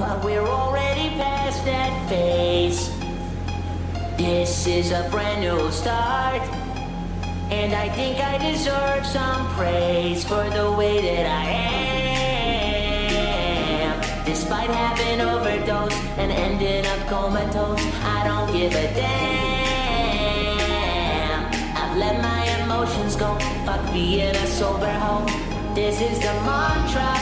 but we're already past that phase. This is a brand new start, and I think I deserve some praise for the way that I am. Despite having overdosed and ending up comatose, I don't give a damn. I've let my emotions go, fuck being a sober hoe. This is the mantra,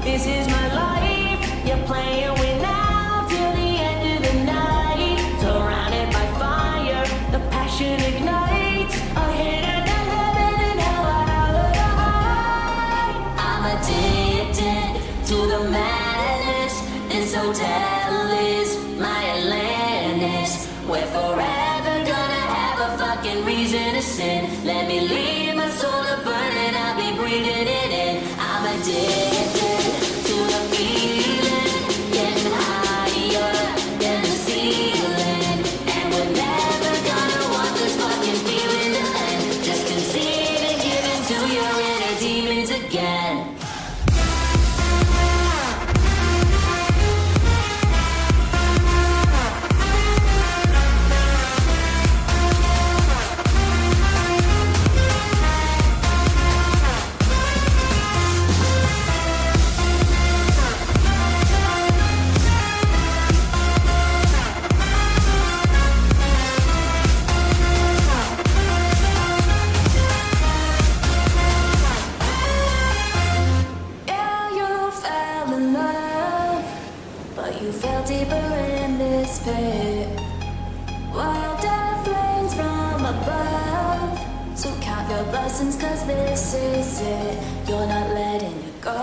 this is my life. You're playing with now till the end of the night. Surrounded by fire, the passion ignites. A hit of the heaven and hell out of the high. I'm addicted to the madness. This hotel is my Atlantis. We're forever gonna have a fucking reason to sin. Let me leave my soul to burn and I'll be breathing it in. I'm addicted to the feeling, getting higher than the ceiling. And we're never gonna want this fucking feeling to end. Just concede and give in to your inner demons again. You fell deeper in this pit. Wilder flames from above. So count your blessings, cause this is it. You're not letting it go.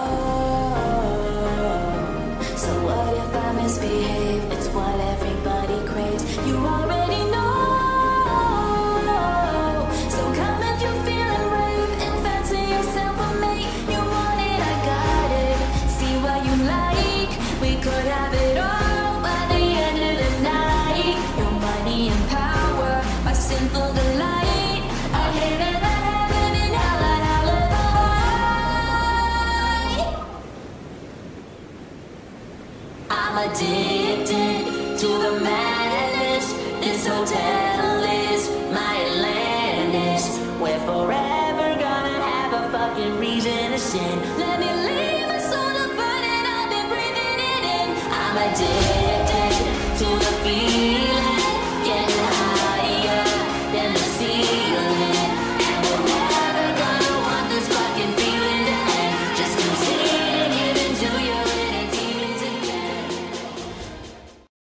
So what if I misbehave? It's what everybody craves. You already know. So come if you're feeling brave and fancy yourself a mate. You want it, I got it. See what you like. We could have it all by the end of the night. Your money and power, my sinful delight. A hit of the heaven and hell and hell of the high. I'm addicted to the madness. This hotel is my Atlantis. We're forever gonna have a fucking reason to sin. Let me leave my soul to burn and I've been breathing it in. I'm addicted to the feeling.